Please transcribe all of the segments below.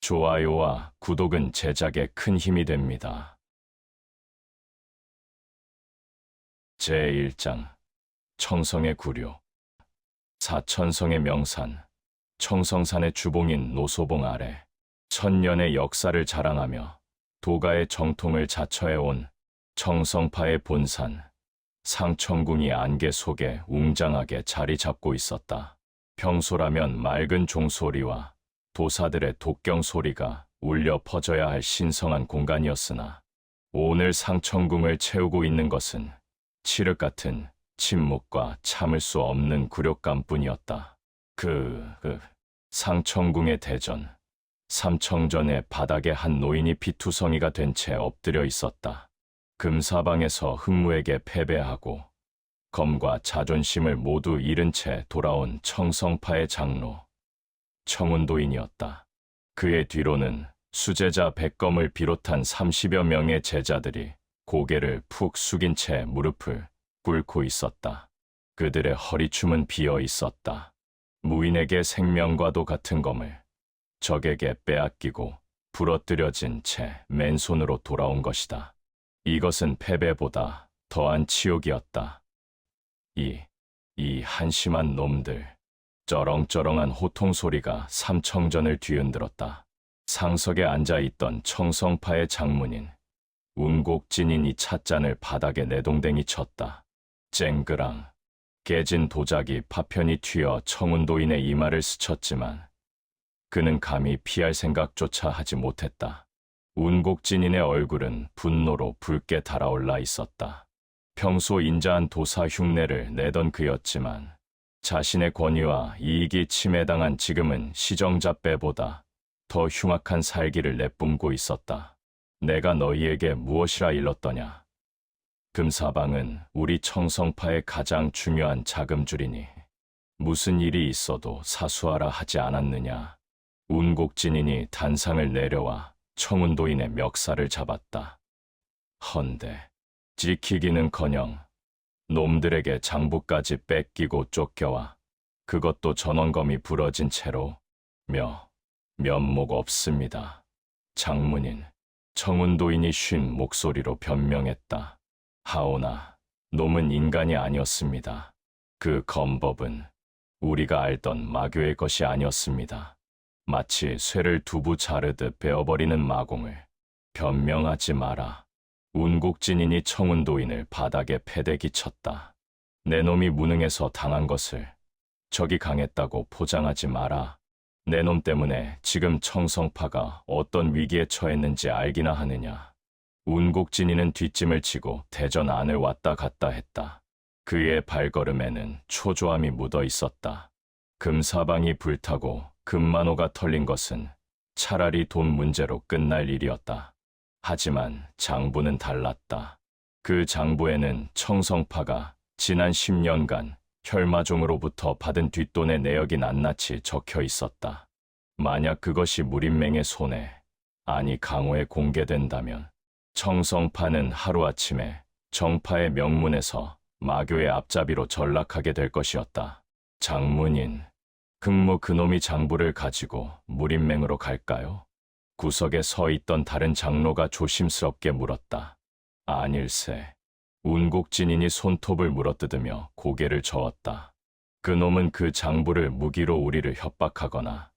좋아요와 구독은 제작에 큰 힘이 됩니다. 제1장 청성의 구류. 사천성의 명산, 청성산의 주봉인 노소봉 아래 천년의 역사를 자랑하며 도가의 정통을 자처해온 청성파의 본산, 상천궁이 안개 속에 웅장하게 자리 잡고 있었다. 평소라면 맑은 종소리와 도사들의 독경 소리가 울려 퍼져야 할 신성한 공간이었으나 오늘 상천궁을 채우고 있는 것은 칠흑 같은 침묵과 참을 수 없는 굴욕감뿐이었다. 상천궁의 대전, 삼청전의 바닥에 한 노인이 피투성이가 된 채 엎드려 있었다. 금사방에서 흑무에게 패배하고 검과 자존심을 모두 잃은 채 돌아온 청성파의 장로, 청운도인이었다. 그의 뒤로는 수제자 백검을 비롯한 30여 명의 제자들이 고개를 푹 숙인 채 무릎을 꿇고 있었다. 그들의 허리춤은 비어 있었다. 무인에게 생명과도 같은 검을 적에게 빼앗기고 부러뜨려진 채 맨손으로 돌아온 것이다. 이것은 패배보다 더한 치욕이었다. 이 한심한 놈들. 쩌렁쩌렁한 호통 소리가 삼청전을 뒤흔들었다. 상석에 앉아있던 청성파의 장문인 운곡진인이 찻잔을 바닥에 내동댕이 쳤다. 쨍그랑 깨진 도자기 파편이 튀어 청운도인의 이마를 스쳤지만 그는 감히 피할 생각조차 하지 못했다. 운곡진인의 얼굴은 분노로 붉게 달아올라 있었다. 평소 인자한 도사 흉내를 내던 그였지만 자신의 권위와 이익이 침해당한 지금은 시정잡배보다 더 흉악한 살기를 내뿜고 있었다. 내가 너희에게 무엇이라 일렀더냐? 금사방은 우리 청성파의 가장 중요한 자금줄이니 무슨 일이 있어도 사수하라 하지 않았느냐? 운곡진인이 단상을 내려와 청운도인의 멱살을 잡았다. 헌데 지키기는커녕 놈들에게 장부까지 뺏기고 쫓겨와 그것도 전원검이 부러진 채로 면목 없습니다. 장문인 청운도인이 쉰 목소리로 변명했다. 하오나 놈은 인간이 아니었습니다. 그 검법은 우리가 알던 마교의 것이 아니었습니다. 마치 쇠를 두부 자르듯 베어버리는 마공을. 변명하지 마라. 운곡진인이 청운도인을 바닥에 패대기 쳤다. 내 놈이 무능해서 당한 것을 적이 강했다고 포장하지 마라. 내 놈 때문에 지금 청성파가 어떤 위기에 처했는지 알기나 하느냐. 운곡진인은 뒷짐을 치고 대전 안을 왔다 갔다 했다. 그의 발걸음에는 초조함이 묻어 있었다. 금사방이 불타고 금만호가 털린 것은 차라리 돈 문제로 끝날 일이었다. 하지만 장부는 달랐다. 그 장부에는 청성파가 지난 10년간 혈마종으로부터 받은 뒷돈의 내역이 낱낱이 적혀 있었다. 만약 그것이 무림맹의 손에, 아니 강호에 공개된다면 청성파는 하루아침에 정파의 명문에서 마교의 앞잡이로 전락하게 될 것이었다. 장문인, 흑무 그놈이 장부를 가지고 무림맹으로 갈까요? 구석에 서 있던 다른 장로가 조심스럽게 물었다. 아닐세. 운곡진인이 손톱을 물어뜯으며 고개를 저었다. 그놈은 그 장부를 무기로 우리를 협박하거나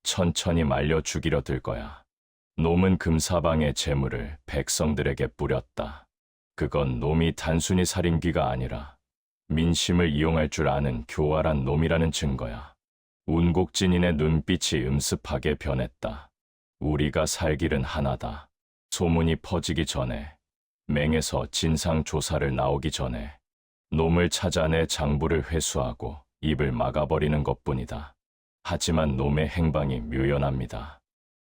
천천히 말려 죽이려 들 거야. 놈은 금사방의 재물을 백성들에게 뿌렸다. 그건 놈이 단순히 살인귀가 아니라 민심을 이용할 줄 아는 교활한 놈이라는 증거야. 운곡진인의 눈빛이 음습하게 변했다. 우리가 살 길은 하나다. 소문이 퍼지기 전에, 맹에서 진상조사를 나오기 전에 놈을 찾아내 장부를 회수하고 입을 막아버리는 것뿐이다. 하지만 놈의 행방이 묘연합니다.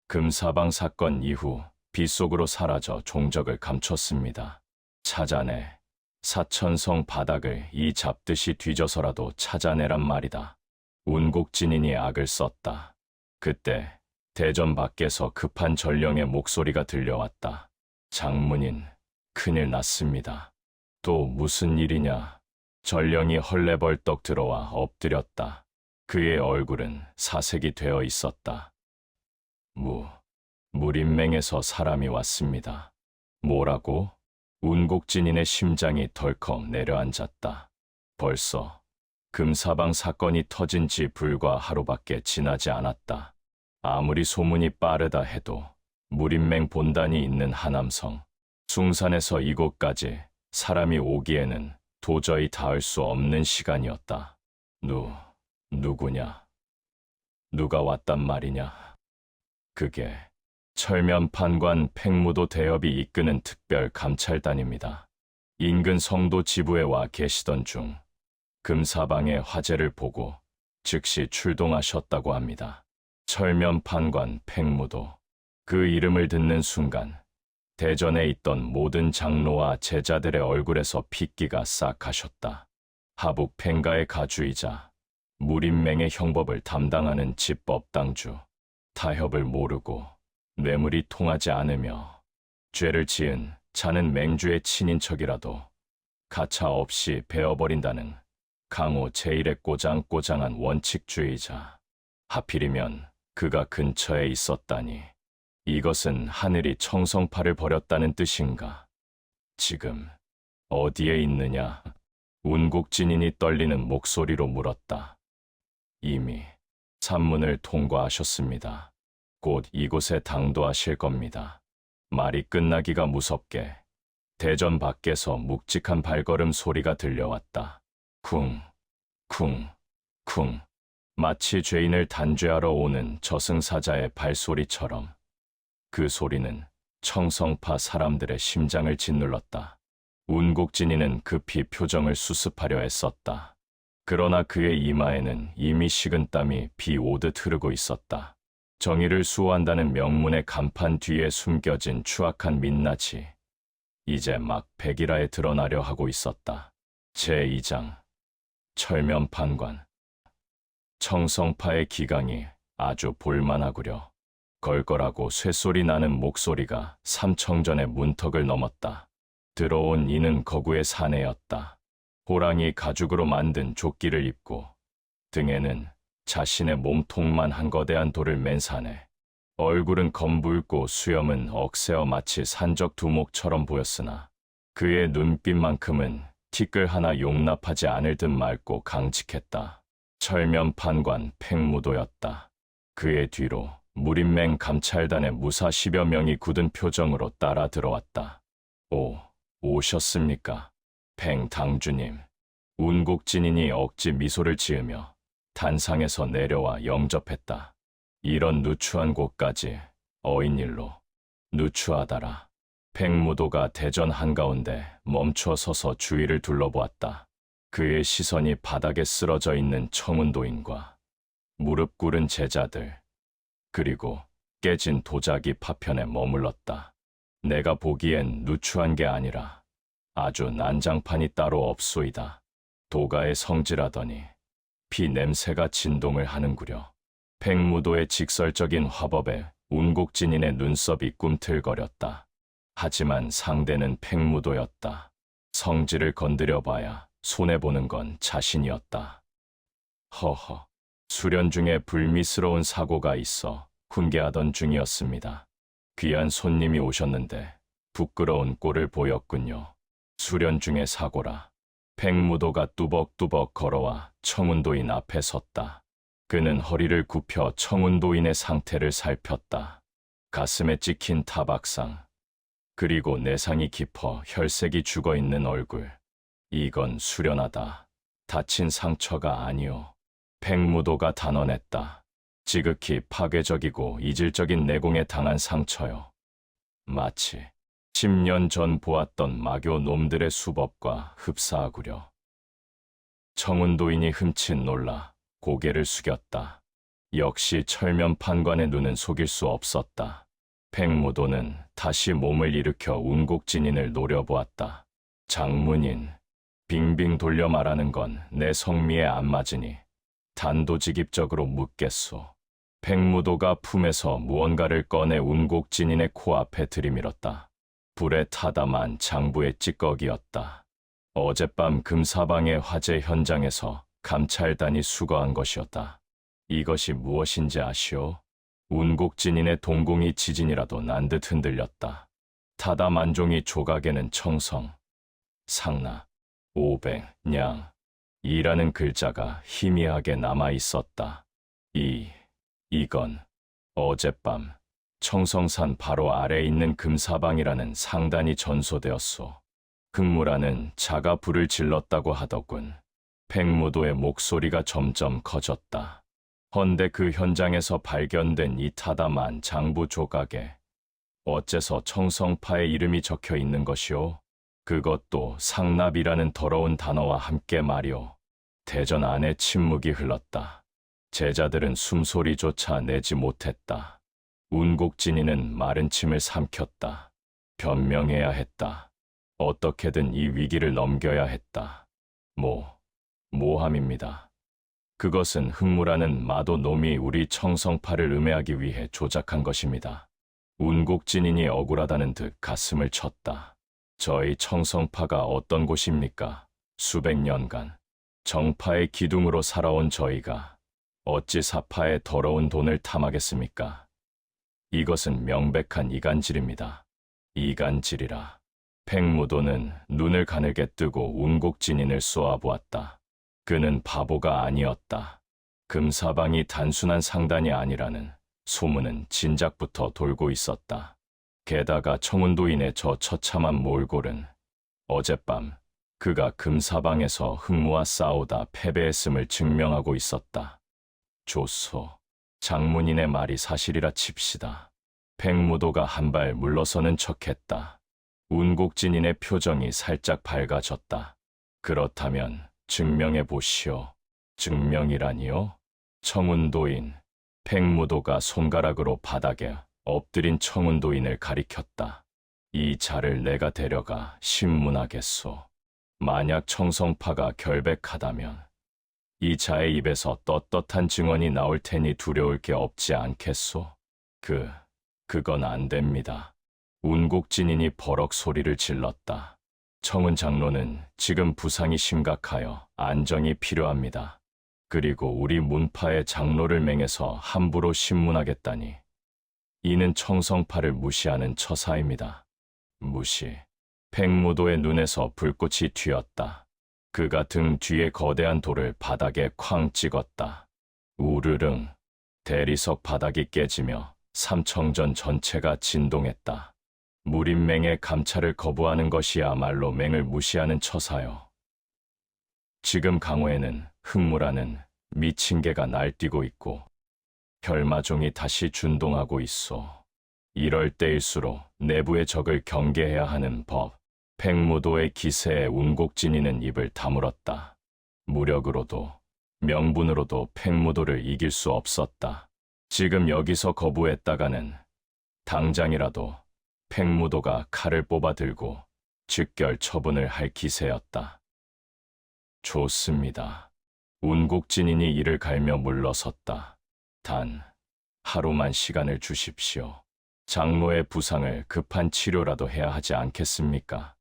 금사방 사건 이후 빗속으로 사라져 종적을 감췄습니다. 찾아내 사천성 바닥을 이 잡듯이 뒤져서라도 찾아내란 말이다. 운곡진인이 악을 썼다. 그때 대전 밖에서 급한 전령의 목소리가 들려왔다. 장문인, 큰일 났습니다. 또 무슨 일이냐? 전령이 헐레벌떡 들어와 엎드렸다. 그의 얼굴은 사색이 되어 있었다. 무림맹에서 사람이 왔습니다. 뭐라고? 운곡진인의 심장이 덜컥 내려앉았다. 벌써 금사방 사건이 터진 지 불과 하루밖에 지나지 않았다. 아무리 소문이 빠르다 해도 무림맹 본단이 있는 하남성, 숭산에서 이곳까지 사람이 오기에는 도저히 닿을 수 없는 시간이었다. 누구냐? 누가 왔단 말이냐? 그게 철면판관 팽무도 대협이 이끄는 특별 감찰단입니다. 인근 성도 지부에 와 계시던 중 금사방의 화재를 보고 즉시 출동하셨다고 합니다. 철면판관 팽무도. 그 이름을 듣는 순간 대전에 있던 모든 장로와 제자들의 얼굴에서 핏기가 싹 가셨다. 하북 팽가의 가주이자 무림맹의 형법을 담당하는 집법당주, 타협을 모르고 뇌물이 통하지 않으며 죄를 지은 자는 맹주의 친인척이라도 가차 없이 베어버린다는 강호 제1의 꼬장꼬장한 원칙주의자. 하필이면 그가 근처에 있었다니. 이것은 하늘이 청성파를 벌였다는 뜻인가? 지금 어디에 있느냐? 운곡진인이 떨리는 목소리로 물었다. 이미 산문을 통과하셨습니다. 곧 이곳에 당도하실 겁니다. 말이 끝나기가 무섭게 대전 밖에서 묵직한 발걸음 소리가 들려왔다. 쿵, 쿵, 쿵. 마치 죄인을 단죄하러 오는 저승사자의 발소리처럼 그 소리는 청성파 사람들의 심장을 짓눌렀다. 운곡진이는 급히 표정을 수습하려 애썼다. 그러나 그의 이마에는 이미 식은 땀이 비 오듯 흐르고 있었다. 정의를 수호한다는 명문의 간판 뒤에 숨겨진 추악한 민낯이 이제 막 백일하에 드러나려 하고 있었다. 제2장 철면판관. 청성파의 기강이 아주 볼만하구려. 걸걸하고 쇠소리 나는 목소리가 삼청전의 문턱을 넘었다. 들어온 이는 거구의 사내였다. 호랑이 가죽으로 만든 조끼를 입고 등에는 자신의 몸통만 한 거대한 돌을 맨 사내. 얼굴은 검붉고 수염은 억세어 마치 산적 두목처럼 보였으나 그의 눈빛만큼은 티끌 하나 용납하지 않을 듯 맑고 강직했다. 철면판관 팽무도였다. 그의 뒤로 무림맹 감찰단의 무사 10여 명이 굳은 표정으로 따라 들어왔다. 오셨습니까? 팽당주님. 운곡진인이 억지 미소를 지으며 단상에서 내려와 영접했다. 이런 누추한 곳까지 어인일로. 누추하다라. 팽무도가 대전 한가운데 멈춰 서서 주위를 둘러보았다. 그의 시선이 바닥에 쓰러져 있는 청운도인과 무릎 꿇은 제자들, 그리고 깨진 도자기 파편에 머물렀다. 내가 보기엔 누추한 게 아니라 아주 난장판이 따로 없소이다. 도가의 성질하더니 피 냄새가 진동을 하는구려. 팽무도의 직설적인 화법에 운곡진인의 눈썹이 꿈틀거렸다. 하지만 상대는 팽무도였다. 성질을 건드려봐야 손해보는 건 자신이었다. 허허, 수련 중에 불미스러운 사고가 있어 훈계하던 중이었습니다. 귀한 손님이 오셨는데 부끄러운 꼴을 보였군요. 수련 중의 사고라. 팽무도가 뚜벅뚜벅 걸어와 청운도인 앞에 섰다. 그는 허리를 굽혀 청운도인의 상태를 살폈다. 가슴에 찍힌 타박상, 그리고 내상이 깊어 혈색이 죽어있는 얼굴. 이건 수련하다. 다친 상처가 아니오. 팽무도가 단언했다. 지극히 파괴적이고 이질적인 내공에 당한 상처요. 마치 10년 전 보았던 마교 놈들의 수법과 흡사하구려. 청운도인이 흠칫 놀라 고개를 숙였다. 역시 철면판관의 눈은 속일 수 없었다. 팽무도는 다시 몸을 일으켜 운곡진인을 노려보았다. 장문인, 빙빙 돌려 말하는 건 내 성미에 안 맞으니 단도직입적으로 묻겠소. 팽무도가 품에서 무언가를 꺼내 운곡진인의 코앞에 들이밀었다. 불에 타담한 장부의 찌꺼기였다. 어젯밤 금사방의 화재 현장에서 감찰단이 수거한 것이었다. 이것이 무엇인지 아시오? 운곡진인의 동공이 지진이라도 난 듯 흔들렸다. 타다 만종이 조각에는 청성, 상나, 오백, 냥, 이라는 글자가 희미하게 남아 있었다. 이건 어젯밤 청성산 바로 아래에 있는 금사방이라는 상단이 전소되었소. 흑무라는 자가 불을 질렀다고 하더군. 백무도의 목소리가 점점 커졌다. 헌데 그 현장에서 발견된 이 타다만 장부 조각에 어째서 청성파의 이름이 적혀 있는 것이오? 그것도 상납이라는 더러운 단어와 함께 말이오. 대전 안에 침묵이 흘렀다. 제자들은 숨소리조차 내지 못했다. 운곡진이는 마른 침을 삼켰다. 변명해야 했다. 어떻게든 이 위기를 넘겨야 했다. 모함입니다. 그것은 흑무라는 마도 놈이 우리 청성파를 음해하기 위해 조작한 것입니다. 운곡진인이 억울하다는 듯 가슴을 쳤다. 저희 청성파가 어떤 곳입니까? 수백 년간 정파의 기둥으로 살아온 저희가 어찌 사파의 더러운 돈을 탐하겠습니까? 이것은 명백한 이간질입니다. 이간질이라. 백무도는 눈을 가늘게 뜨고 운곡진인을 쏘아보았다. 그는 바보가 아니었다. 금사방이 단순한 상단이 아니라는 소문은 진작부터 돌고 있었다. 게다가 청운도인의 저 처참한 몰골은 어젯밤 그가 금사방에서 흑무와 싸우다 패배했음을 증명하고 있었다. 좋소. 장문인의 말이 사실이라 칩시다. 백무도가 한 발 물러서는 척했다. 운곡진인의 표정이 살짝 밝아졌다. 그렇다면 증명해 보시오. 증명이라니요? 청운도인. 백무도가 손가락으로 바닥에 엎드린 청운도인을 가리켰다. 이 자를 내가 데려가 신문하겠소. 만약 청성파가 결백하다면 이 자의 입에서 떳떳한 증언이 나올 테니 두려울 게 없지 않겠소? 그건 안 됩니다. 운곡진인이 버럭 소리를 질렀다. 청운 장로는 지금 부상이 심각하여 안정이 필요합니다. 그리고 우리 문파의 장로를 맹해서 함부로 신문하겠다니. 이는 청성파를 무시하는 처사입니다. 무시. 백무도의 눈에서 불꽃이 튀었다. 그가 등 뒤에 거대한 돌을 바닥에 쾅 찍었다. 우르릉. 대리석 바닥이 깨지며 삼청전 전체가 진동했다. 무림맹의 감찰을 거부하는 것이야말로 맹을 무시하는 처사요. 지금 강호에는 흑무라는 미친 개가 날뛰고 있고 혈마종이 다시 준동하고 있소. 이럴 때일수록 내부의 적을 경계해야 하는 법. 백무도의 기세에 운곡진이는 입을 다물었다. 무력으로도 명분으로도 백무도를 이길 수 없었다. 지금 여기서 거부했다가는 당장이라도 백무도가 칼을 뽑아 들고 즉결 처분을 할 기세였다. 좋습니다. 운곡진인이 이를 갈며 물러섰다. 단 하루만 시간을 주십시오. 장로의 부상을 급한 치료라도 해야 하지 않겠습니까?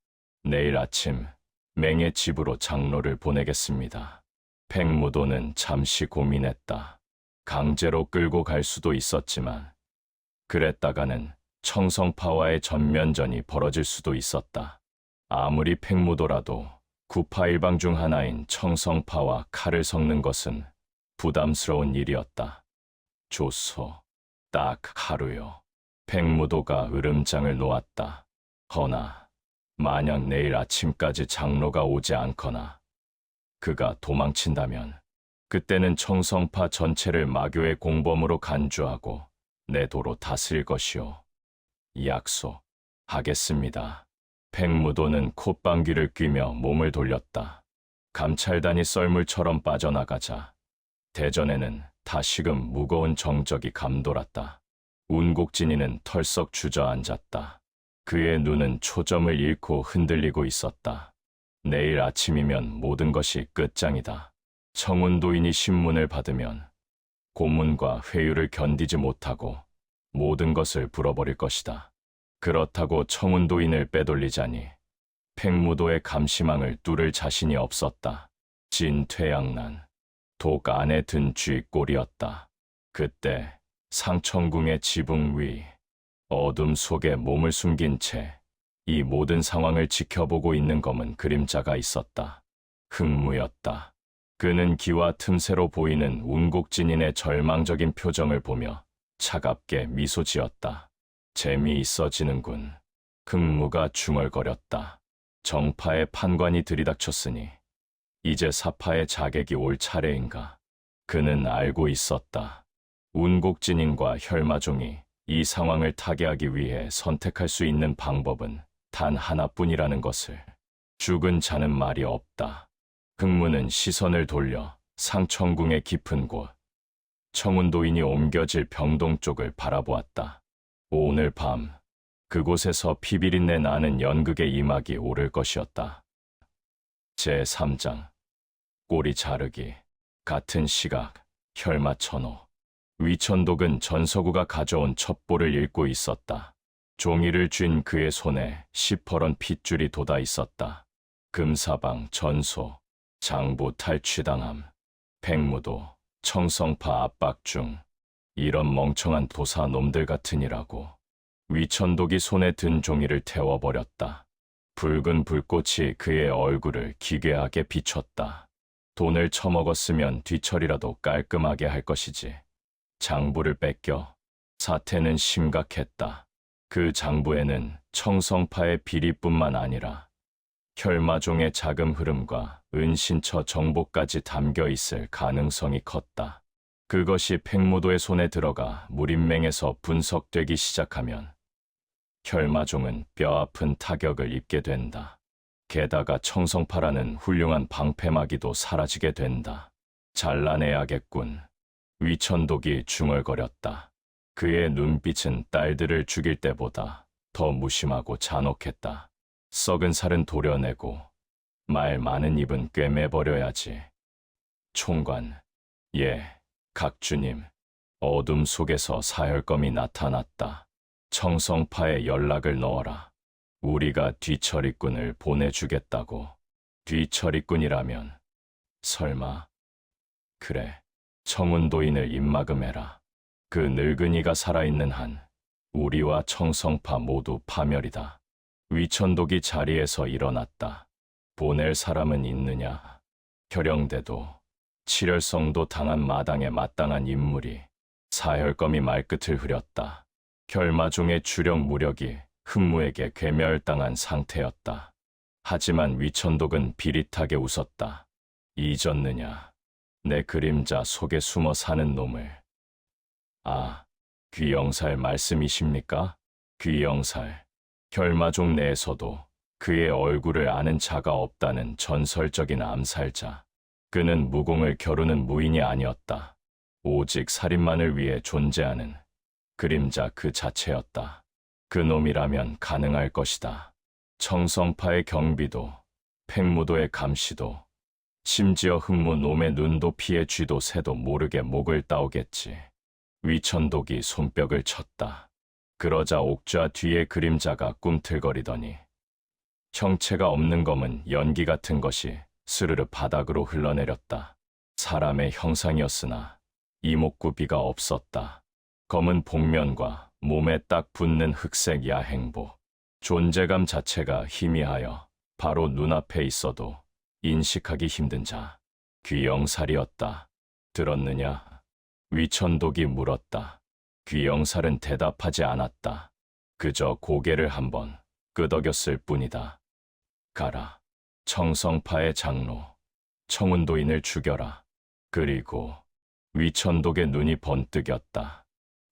내일 아침 맹의 집으로 장로를 보내겠습니다. 백무도는 잠시 고민했다. 강제로 끌고 갈 수도 있었지만 그랬다가는 청성파와의 전면전이 벌어질 수도 있었다. 아무리 백무도라도 구파일방 중 하나인 청성파와 칼을 섞는 것은 부담스러운 일이었다. 좋소. 딱 하루요. 백무도가 으름장을 놓았다. 허나 만약 내일 아침까지 장로가 오지 않거나 그가 도망친다면 그때는 청성파 전체를 마교의 공범으로 간주하고 내 도로 다스릴 것이오. 약속하겠습니다. 백무도는 콧방귀를 뀌며 몸을 돌렸다. 감찰단이 썰물처럼 빠져나가자 대전에는 다시금 무거운 정적이 감돌았다. 운곡진이는 털썩 주저앉았다. 그의 눈은 초점을 잃고 흔들리고 있었다. 내일 아침이면 모든 것이 끝장이다. 청운도인이 신문을 받으면 고문과 회유를 견디지 못하고 모든 것을 불어버릴 것이다. 그렇다고 청운도인을 빼돌리자니 백무도의 감시망을 뚫을 자신이 없었다. 진퇴양난, 독 안에 든 쥐꼬리였다. 그때 상천궁의 지붕 위, 어둠 속에 몸을 숨긴 채 이 모든 상황을 지켜보고 있는 검은 그림자가 있었다. 흑무였다. 그는 기와 틈새로 보이는 운곡진인의 절망적인 표정을 보며 차갑게 미소 지었다. 재미있어지는군. 흑무가 중얼거렸다. 정파의 판관이 들이닥쳤으니 이제 사파의 자객이 올 차례인가. 그는 알고 있었다. 운곡진인과 혈마종이 이 상황을 타개하기 위해 선택할 수 있는 방법은 단 하나뿐이라는 것을. 죽은 자는 말이 없다. 흑무는 시선을 돌려 상천궁의 깊은 곳, 청운도인이 옮겨질 병동 쪽을 바라보았다. 오늘 밤 그곳에서 피비린내 나는 연극의 이막이 오를 것이었다. 제3장 꼬리 자르기. 같은 시각 혈마천호. 위천독은 전서구가 가져온 첩보를 읽고 있었다. 종이를 쥔 그의 손에 시퍼런 핏줄이 돋아 있었다. 금사방 전소, 장부 탈취당함, 백무도, 청성파 압박 중. 이런 멍청한 도사 놈들 같으니라고. 위천독이 손에 든 종이를 태워버렸다. 붉은 불꽃이 그의 얼굴을 기괴하게 비췄다. 돈을 처먹었으면 뒤처리라도 깔끔하게 할 것이지. 장부를 뺏겨. 사태는 심각했다. 그 장부에는 청성파의 비리뿐만 아니라 혈마종의 자금 흐름과 은신처 정보까지 담겨 있을 가능성이 컸다. 그것이 백무도의 손에 들어가 무림맹에서 분석되기 시작하면 혈마종은 뼈아픈 타격을 입게 된다. 게다가 청성파라는 훌륭한 방패막이도 사라지게 된다. 잘라내야겠군. 위천독이 중얼거렸다. 그의 눈빛은 딸들을 죽일 때보다 더 무심하고 잔혹했다. 썩은 살은 도려내고 말 많은 입은 꿰매버려야지. 총관, 예, 각주님. 어둠 속에서 사혈검이 나타났다. 청성파에 연락을 넣어라. 우리가 뒤처리꾼을 보내주겠다고. 뒤처리꾼이라면 설마. 그래, 청운도인을 입막음해라. 그 늙은이가 살아있는 한 우리와 청성파 모두 파멸이다. 위천독이 자리에서 일어났다. 보낼 사람은 있느냐. 혈영대도 치열성도 당한 마당에 마땅한 인물이. 사혈검이 말끝을 흐렸다. 혈마종의 주력 무력이 흑무에게 괴멸당한 상태였다. 하지만 위천독은 비릿하게 웃었다. 잊었느냐. 내 그림자 속에 숨어 사는 놈을. 아, 귀영살 말씀이십니까? 귀영살. 혈마종 내에서도 그의 얼굴을 아는 자가 없다는 전설적인 암살자. 그는 무공을 겨루는 무인이 아니었다. 오직 살인만을 위해 존재하는 그림자 그 자체였다. 그 놈이라면 가능할 것이다. 청성파의 경비도, 팽무도의 감시도, 심지어 흑무 놈의 눈도 피해 쥐도 새도 모르게 목을 따오겠지. 위천독이 손뼉을 쳤다. 그러자 옥좌 뒤의 그림자가 꿈틀거리더니 형체가 없는 검은 연기 같은 것이 스르르 바닥으로 흘러내렸다. 사람의 형상이었으나 이목구비가 없었다. 검은 복면과 몸에 딱 붙는 흑색 야행복. 존재감 자체가 희미하여 바로 눈앞에 있어도 인식하기 힘든 자. 귀영살이었다. 들었느냐? 위천독이 물었다. 귀영살은 대답하지 않았다. 그저 고개를 한번 끄덕였을 뿐이다. 가라. 청성파의 장로, 청운도인을 죽여라. 그리고 위천독의 눈이 번뜩였다.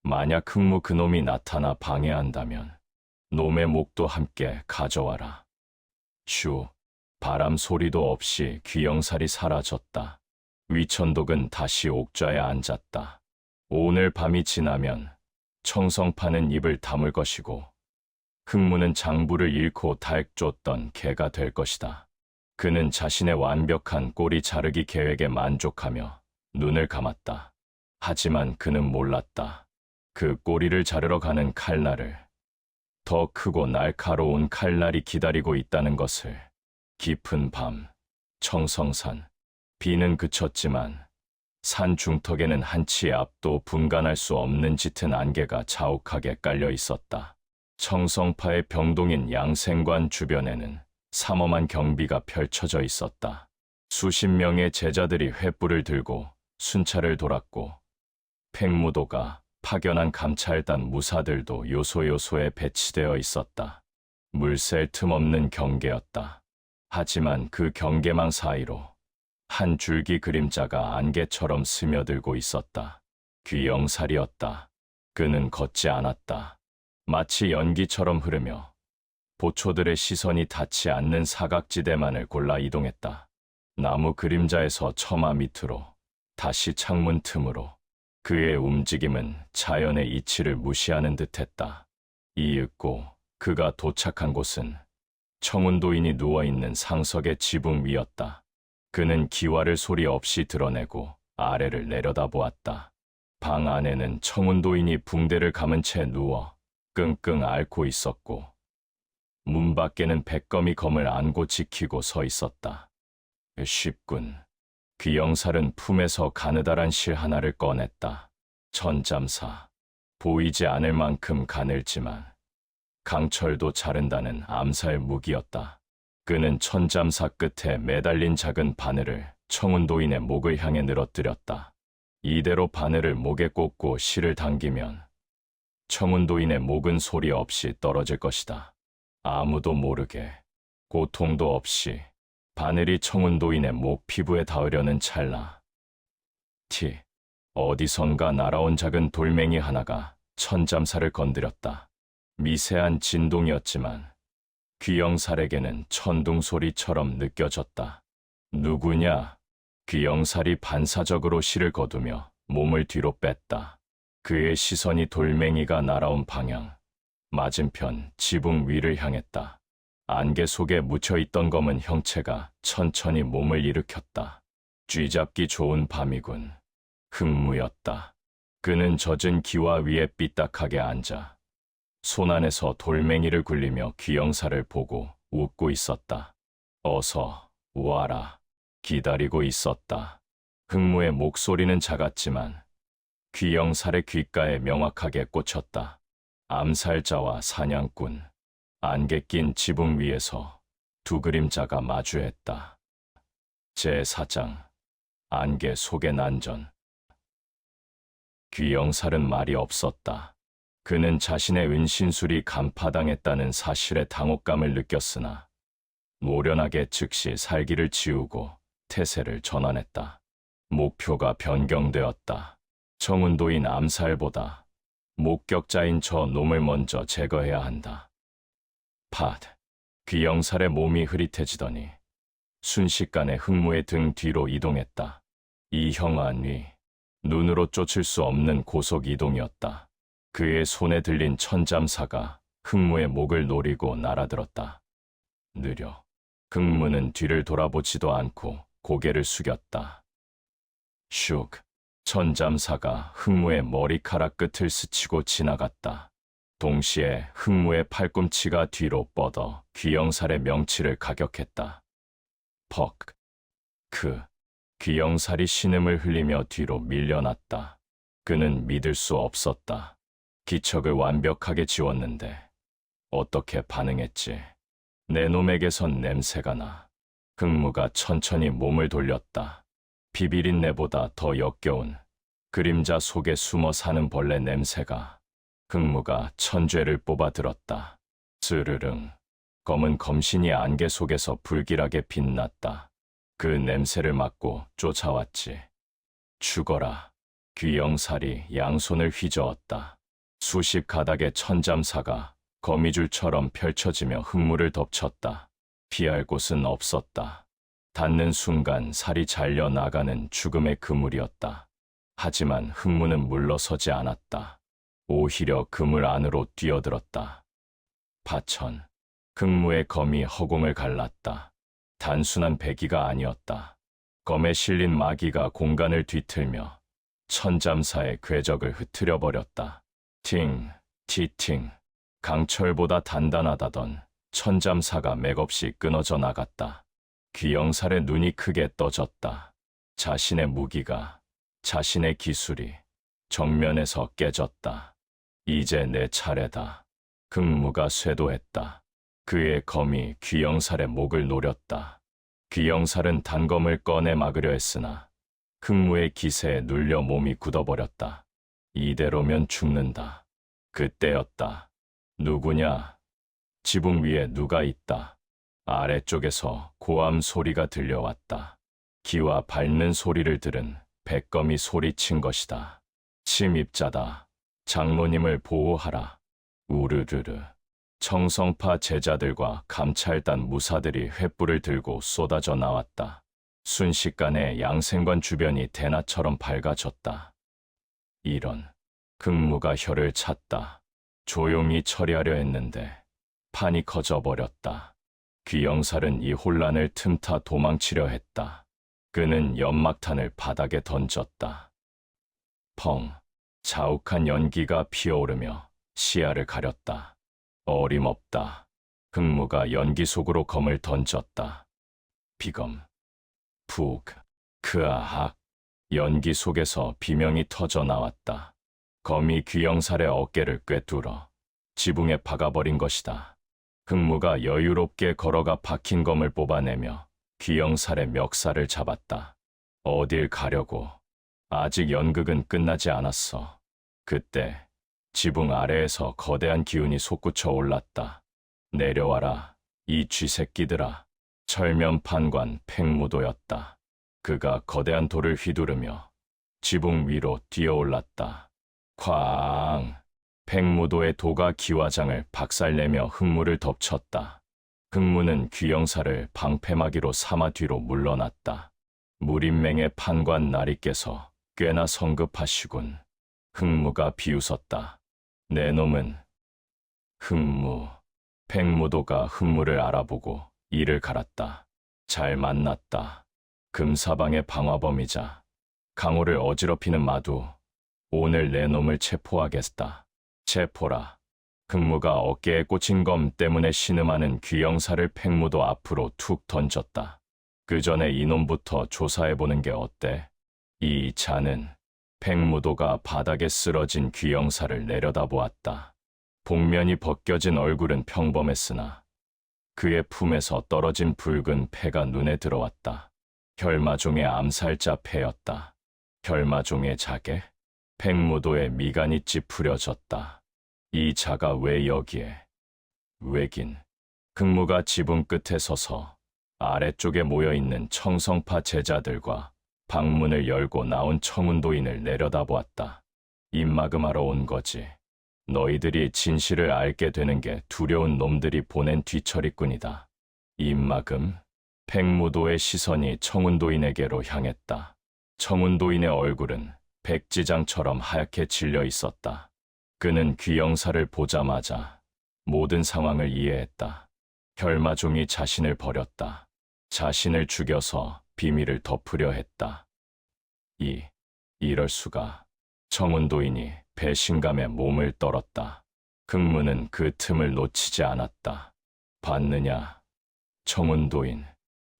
만약 흑무 그놈이 나타나 방해한다면 놈의 목도 함께 가져와라. 휴, 바람 소리도 없이 귀영살이 사라졌다. 위천독은 다시 옥좌에 앉았다. 오늘 밤이 지나면 청성파는 입을 다물 것이고 흑무는 장부를 잃고 달 쫓던 개가 될 것이다. 그는 자신의 완벽한 꼬리 자르기 계획에 만족하며 눈을 감았다. 하지만 그는 몰랐다. 그 꼬리를 자르러 가는 칼날을, 더 크고 날카로운 칼날이 기다리고 있다는 것을. 깊은 밤, 청성산. 비는 그쳤지만 산 중턱에는 한치의 앞도 분간할 수 없는 짙은 안개가 자욱하게 깔려 있었다. 청성파의 병동인 양생관 주변에는 삼엄한 경비가 펼쳐져 있었다. 수십 명의 제자들이 횃불을 들고 순찰을 돌았고, 팽무도가 파견한 감찰단 무사들도 요소요소에 배치되어 있었다. 물샐 틈 없는 경계였다. 하지만 그 경계망 사이로 한 줄기 그림자가 안개처럼 스며들고 있었다. 귀영살이었다. 그는 걷지 않았다. 마치 연기처럼 흐르며 보초들의 시선이 닿지 않는 사각지대만을 골라 이동했다. 나무 그림자에서 처마 밑으로, 다시 창문 틈으로. 그의 움직임은 자연의 이치를 무시하는 듯했다. 이윽고 그가 도착한 곳은 청운도인이 누워있는 상석의 지붕 위였다. 그는 기와를 소리 없이 드러내고 아래를 내려다보았다. 방 안에는 청운도인이 붕대를 감은 채 누워 끙끙 앓고 있었고, 문 밖에는 백검이 검을 안고 지키고 서 있었다. 쉽군. 귀영살은 품에서 가느다란 실 하나를 꺼냈다. 천잠사. 보이지 않을 만큼 가늘지만 강철도 자른다는 암살 무기였다. 그는 천잠사 끝에 매달린 작은 바늘을 청운도인의 목을 향해 늘어뜨렸다. 이대로 바늘을 목에 꽂고 실을 당기면 청운도인의 목은 소리 없이 떨어질 것이다. 아무도 모르게, 고통도 없이 바늘이 청운도인의 목 피부에 닿으려는 찰나, 어디선가 날아온 작은 돌멩이 하나가 천잠사를 건드렸다. 미세한 진동이었지만 귀영살에게는 천둥 소리처럼 느껴졌다. 누구냐? 귀영살이 반사적으로 실을 거두며 몸을 뒤로 뺐다. 그의 시선이 돌멩이가 날아온 방향, 맞은편 지붕 위를 향했다. 안개 속에 묻혀있던 검은 형체가 천천히 몸을 일으켰다. 쥐잡기 좋은 밤이군. 흑무였다. 그는 젖은 기와 위에 삐딱하게 앉아 손 안에서 돌멩이를 굴리며 귀영살을 보고 웃고 있었다. 어서 와라. 기다리고 있었다. 흑무의 목소리는 작았지만 귀영살의 귓가에 명확하게 꽂혔다. 암살자와 사냥꾼. 안개 낀 지붕 위에서 두 그림자가 마주했다. 제4장. 안개 속의 난전. 귀영살은 말이 없었다. 그는 자신의 은신술이 간파당했다는 사실에 당혹감을 느꼈으나 노련하게 즉시 살기를 지우고 태세를 전환했다. 목표가 변경되었다. 청운도인 암살보다 목격자인 저 놈을 먼저 제거해야 한다. 귀영살의 몸이 흐릿해지더니 순식간에 흑무의 등 뒤로 이동했다. 이 형안 위, 눈으로 쫓을 수 없는 고속 이동이었다. 그의 손에 들린 천잠사가 흑무의 목을 노리고 날아들었다. 느려. 흑무는 뒤를 돌아보지도 않고 고개를 숙였다. 슉. 천잠사가 흑무의 머리카락 끝을 스치고 지나갔다. 동시에 흑무의 팔꿈치가 뒤로 뻗어 귀영살의 명치를 가격했다. 퍽. 귀영살이 신음을 흘리며 뒤로 밀려났다. 그는 믿을 수 없었다. 기척을 완벽하게 지웠는데 어떻게 반응했지? 내 놈에게선 냄새가 나. 흑무가 천천히 몸을 돌렸다. 비비린내보다 더 역겨운 그림자 속에 숨어 사는 벌레 냄새가. 흑무가 천죄를 뽑아들었다. 스르릉. 검은 검신이 안개 속에서 불길하게 빛났다. 그 냄새를 맡고 쫓아왔지. 죽어라. 귀영살이 양손을 휘저었다. 수십 가닥의 천잠사가 거미줄처럼 펼쳐지며 흑무를 덮쳤다. 피할 곳은 없었다. 닿는 순간 살이 잘려 나가는 죽음의 그물이었다. 하지만 흑무는 물러서지 않았다. 오히려 그물 안으로 뛰어들었다. 파천. 흑무의 검이 허공을 갈랐다. 단순한 배기가 아니었다. 검에 실린 마기가 공간을 뒤틀며 천잠사의 궤적을 흐트려버렸다. 팅, 티팅. 강철보다 단단하다던 천잠사가 맥없이 끊어져 나갔다. 귀영살의 눈이 크게 떠졌다. 자신의 무기가 자신의 기술이 정면에서 깨졌다. 이제 내 차례다. 흑무가 쇄도했다. 그의 검이 귀영살의 목을 노렸다. 귀영살은 단검을 꺼내 막으려 했으나 흑무의 기세에 눌려 몸이 굳어버렸다. 이대로면 죽는다. 그때였다. 누구냐? 지붕 위에 누가 있다. 아래쪽에서 고함 소리가 들려왔다. 기와 밟는 소리를 들은 백검이 소리친 것이다. 침입자다. 장로님을 보호하라. 우르르르. 청성파 제자들과 감찰단 무사들이 횃불을 들고 쏟아져 나왔다. 순식간에 양생관 주변이 대낮처럼 밝아졌다. 이런. 흑무가 혀를 찼다. 조용히 처리하려 했는데 판이 커져버렸다. 귀영살은 이 혼란을 틈타 도망치려 했다. 그는 연막탄을 바닥에 던졌다. 펑. 자욱한 연기가 피어오르며 시야를 가렸다. 어림없다. 흑무가 연기 속으로 검을 던졌다. 비검. 푹. 크아악. 연기 속에서 비명이 터져 나왔다. 검이 귀영살의 어깨를 꿰뚫어 지붕에 박아버린 것이다. 흑무가 여유롭게 걸어가 박힌 검을 뽑아내며 귀영살의 멱살을 잡았다. 어딜 가려고. 아직 연극은 끝나지 않았어. 그때 지붕 아래에서 거대한 기운이 솟구쳐 올랐다. 내려와라, 이 쥐새끼들아. 철면판관 팽무도였다. 그가 거대한 돌을 휘두르며 지붕 위로 뛰어올랐다. 쾅! 팽무도의 도가 기와장을 박살내며 흑무를 덮쳤다. 흑무는 귀영살을 방패막이로 삼아 뒤로 물러났다. 무림맹의 판관 나리께서 꽤나 성급하시군. 흑무가 비웃었다. 내 놈은. 흑무. 팽무도가 흑무를 알아보고 이를 갈았다. 잘 만났다. 금사방의 방화범이자 강호를 어지럽히는 마두. 오늘 내 놈을 체포하겠다. 체포라. 흑무가 어깨에 꽂힌 검 때문에 신음하는 귀영살을 팽무도 앞으로 툭 던졌다. 그 전에 이놈부터 조사해보는 게 어때? 이 자는. 팽무도가 바닥에 쓰러진 귀영살을 내려다보았다. 복면이 벗겨진 얼굴은 평범했으나 그의 품에서 떨어진 붉은 패가 눈에 들어왔다. 혈마종의 암살자 패였다. 혈마종의 자객? 팽무도의 미간이 찌푸려졌다. 이 자가 왜 여기에? 왜긴. 흑무가 지붕 끝에 서서 아래쪽에 모여있는 청성파 제자들과 방문을 열고 나온 청운도인을 내려다보았다. 입막음하러 온 거지. 너희들이 진실을 알게 되는 게 두려운 놈들이 보낸 뒤처리꾼이다. 입막음? 팽무도의 시선이 청운도인에게로 향했다. 청운도인의 얼굴은 백지장처럼 하얗게 질려 있었다. 그는 귀영살을 보자마자 모든 상황을 이해했다. 혈마종이 자신을 버렸다. 자신을 죽여서 비밀을 덮으려 했다. 이럴 수가. 청운도인이 배신감에 몸을 떨었다. 흑무는 그 틈을 놓치지 않았다. 봤느냐? 청운도인.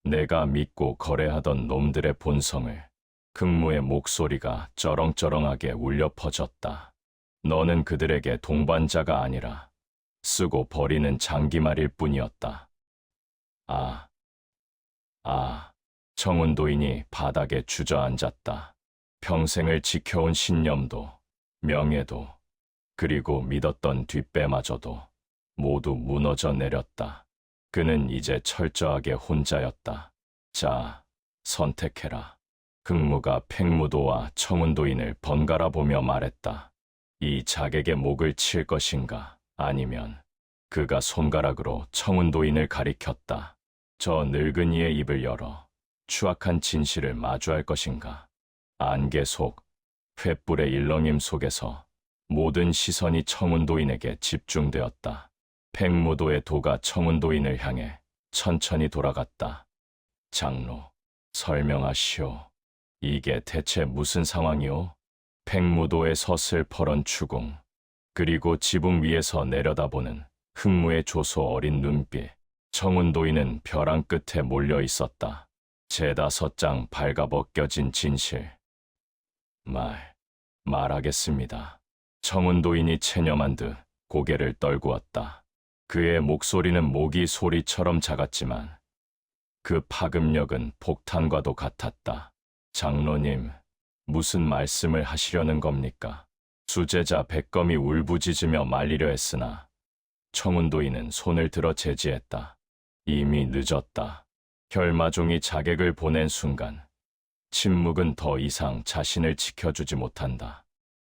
내가 믿고 거래하던 놈들의 본성을. 흑무의 목소리가 쩌렁쩌렁하게 울려 퍼졌다. 너는 그들에게 동반자가 아니라 쓰고 버리는 장기말일 뿐이었다. 청운도인이 바닥에 주저앉았다. 평생을 지켜온 신념도, 명예도, 그리고 믿었던 뒷배마저도 모두 무너져 내렸다. 그는 이제 철저하게 혼자였다. 자, 선택해라. 흑무가 팽무도와 청운도인을 번갈아 보며 말했다. 이 자객의 목을 칠 것인가? 아니면 그가 손가락으로 청운도인을 가리켰다. 저 늙은이의 입을 열어 추악한 진실을 마주할 것인가? 안개 속, 횃불의 일렁임 속에서 모든 시선이 청운도인에게 집중되었다. 팽무도의 도가 청운도인을 향해 천천히 돌아갔다. 장로, 설명하시오. 이게 대체 무슨 상황이오? 팽무도의 서슬퍼런 추궁, 그리고 지붕 위에서 내려다보는 흑무의 조소 어린 눈빛. 청운도인은 벼랑 끝에 몰려 있었다. 3-5장 발가벗겨진 진실. 말하겠습니다. 청운도인이 체념한 듯 고개를 떨구었다. 그의 목소리는 모기 소리처럼 작았지만 그 파급력은 폭탄과도 같았다. 장로님, 무슨 말씀을 하시려는 겁니까? 수제자 백검이 울부짖으며 말리려 했으나 청운도인은 손을 들어 제지했다. 이미 늦었다. 혈마종이 자객을 보낸 순간 침묵은 더 이상 자신을 지켜주지 못한다.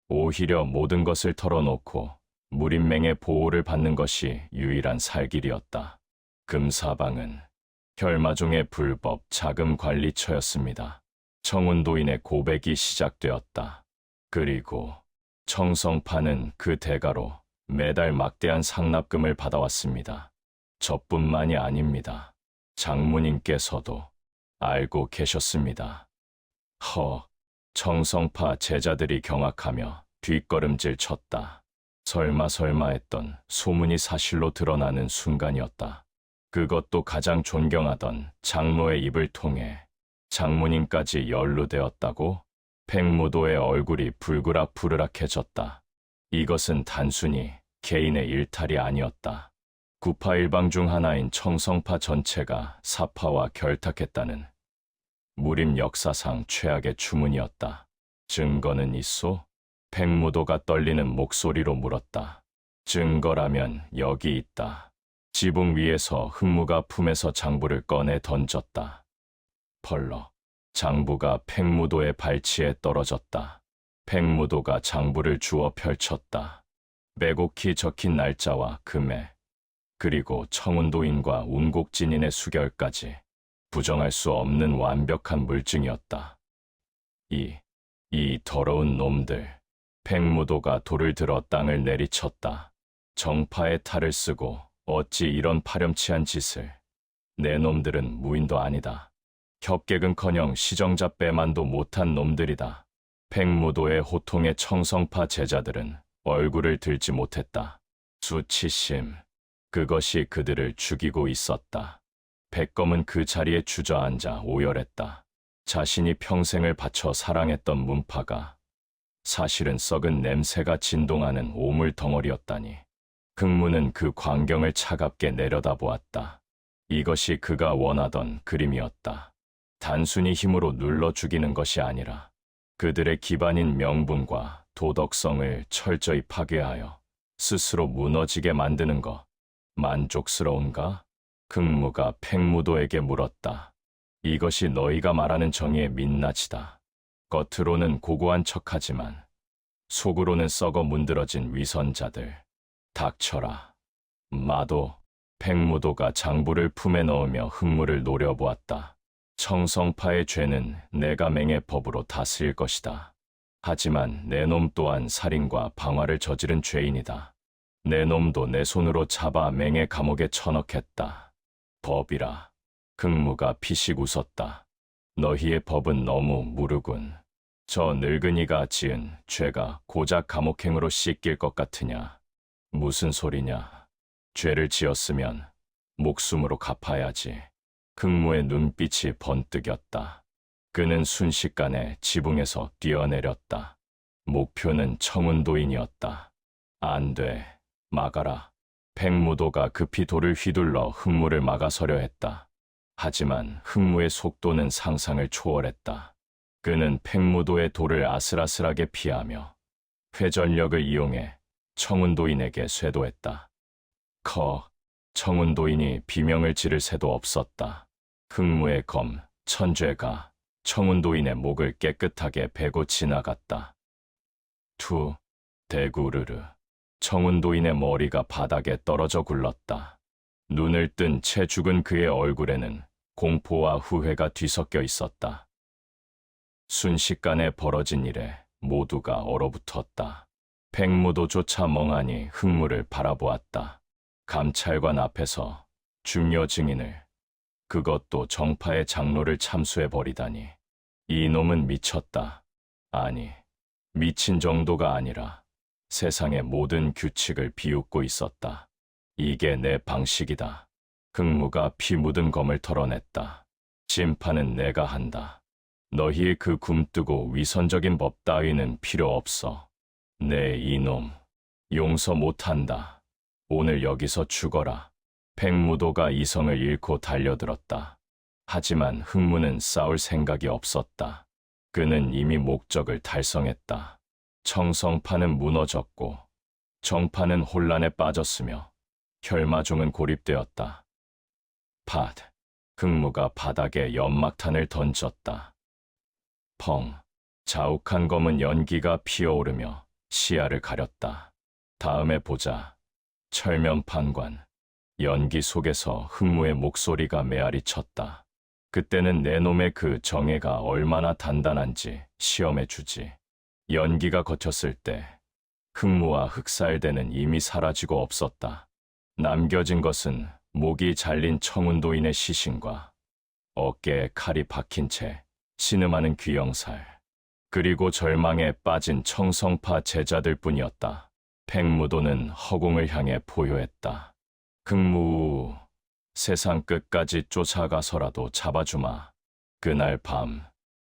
오히려 모든 것을 털어놓고 무림맹의 보호를 받는 것이 유일한 살 길이었다. 금사방은 혈마종의 불법 자금 관리처였습니다. 청운도인의 고백이 시작되었다. 그리고 청성파는 그 대가로 매달 막대한 상납금을 받아왔습니다. 저뿐만이 아닙니다. 장모님께서도 알고 계셨습니다. 청성파 제자들이 경악하며 뒷걸음질 쳤다. 설마 했던 소문이 사실로 드러나는 순간이었다. 그것도 가장 존경하던 장로의 입을 통해 장모님까지 연루되었다고? 백무도의 얼굴이 불그락부르락해졌다. 이것은 단순히 개인의 일탈이 아니었다. 구파일방 중 하나인 청성파 전체가 사파와 결탁했다는 무림 역사상 최악의 추문이었다. 증거는 있소? 백무도가 떨리는 목소리로 물었다. 증거라면 여기 있다. 지붕 위에서 흑무가 품에서 장부를 꺼내 던졌다. 펄럭. 장부가 백무도의 발치에 떨어졌다. 백무도가 장부를 주워 펼쳤다. 빼곡히 적힌 날짜와 금액, 그리고 청운도인과 운곡진인의 수결까지 부정할 수 없는 완벽한 물증이었다. 이 더러운 놈들. 백무도가 돌을 들어 땅을 내리쳤다. 정파의 탈을 쓰고 어찌 이런 파렴치한 짓을. 내 놈들은 무인도 아니다. 협객은커녕 시정자 빼만도 못한 놈들이다. 백무도의 호통에 청성파 제자들은 얼굴을 들지 못했다. 수치심. 그것이 그들을 죽이고 있었다. 백검은 그 자리에 주저앉아 오열했다. 자신이 평생을 바쳐 사랑했던 문파가 사실은 썩은 냄새가 진동하는 오물 덩어리였다니. 흑무는 그 광경을 차갑게 내려다보았다. 이것이 그가 원하던 그림이었다. 단순히 힘으로 눌러 죽이는 것이 아니라 그들의 기반인 명분과 도덕성을 철저히 파괴하여 스스로 무너지게 만드는 것. 만족스러운가? 흑무가 백무도에게 물었다. 이것이 너희가 말하는 정의의 민낯이다. 겉으로는 고고한 척하지만 속으로는 썩어 문드러진 위선자들. 닥쳐라. 마도. 백무도가 장부를 품에 넣으며 흑무를 노려보았다. 청성파의 죄는 내가 맹의 법으로 다스릴 것이다. 하지만 내 놈 또한 살인과 방화를 저지른 죄인이다. 내 놈도 내 손으로 잡아 맹의 감옥에 쳐넣겠다. 법이라. 흑무가 피식 웃었다. 너희의 법은 너무 무르군. 저 늙은이가 지은 죄가 고작 감옥행으로 씻길 것 같으냐. 무슨 소리냐. 죄를 지었으면 목숨으로 갚아야지. 흑무의 눈빛이 번뜩였다. 그는 순식간에 지붕에서 뛰어내렸다. 목표는 청운도인이었다. 안 돼. 막아라. 백무도가 급히 돌을 휘둘러 흑무를 막아서려 했다. 하지만 흑무의 속도는 상상을 초월했다. 그는 백무도의 돌을 아슬아슬하게 피하며 회전력을 이용해 청운도인에게 쇄도했다. 청운도인이 비명을 지를 새도 없었다. 흑무의 검, 천죄가 청운도인의 목을 깨끗하게 베고 지나갔다. 대구르르. 청운도인의 머리가 바닥에 떨어져 굴렀다. 눈을 뜬 채 죽은 그의 얼굴에는 공포와 후회가 뒤섞여 있었다. 순식간에 벌어진 일에 모두가 얼어붙었다. 백무도조차 멍하니 흑무를 바라보았다. 감찰관 앞에서 중요 증인을, 그것도 정파의 장로를 참수해버리다니. 이 놈은 미쳤다. 아니, 미친 정도가 아니라 세상의 모든 규칙을 비웃고 있었다. 이게 내 방식이다. 흑무가 피 묻은 검을 털어냈다. 심판은 내가 한다. 너희의 그 굼뜨고 위선적인 법 따위는 필요 없어. 네, 이놈. 용서 못한다. 오늘 여기서 죽어라. 백무도가 이성을 잃고 달려들었다. 하지만 흥무는 싸울 생각이 없었다. 그는 이미 목적을 달성했다. 청성파는 무너졌고 정파는 혼란에 빠졌으며 혈마종은 고립되었다. 흥무가 바닥에 연막탄을 던졌다. 펑. 자욱한 검은 연기가 피어오르며 시야를 가렸다. 다음에 보자. 철면판관. 연기 속에서 흥무의 목소리가 메아리 쳤다. 그때는 내 놈의 그 정예가 얼마나 단단한지 시험해 주지. 연기가 거쳤을 때 흥무와 흑살대는 이미 사라지고 없었다. 남겨진 것은 목이 잘린 청운도인의 시신과 어깨에 칼이 박힌 채 신음하는 귀영살, 그리고 절망에 빠진 청성파 제자들 뿐이었다. 백무도는 허공을 향해 포효했다. 흥무, 세상 끝까지 쫓아가서라도 잡아주마. 그날 밤,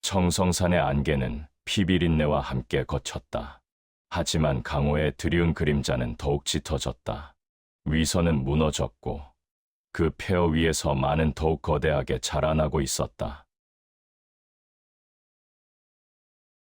청성산의 안개는 피비린내와 함께 거쳤다. 하지만 강호의 드리운 그림자는 더욱 짙어졌다. 위선은 무너졌고 그 폐허 위에서 만은 더욱 거대하게 자라나고 있었다.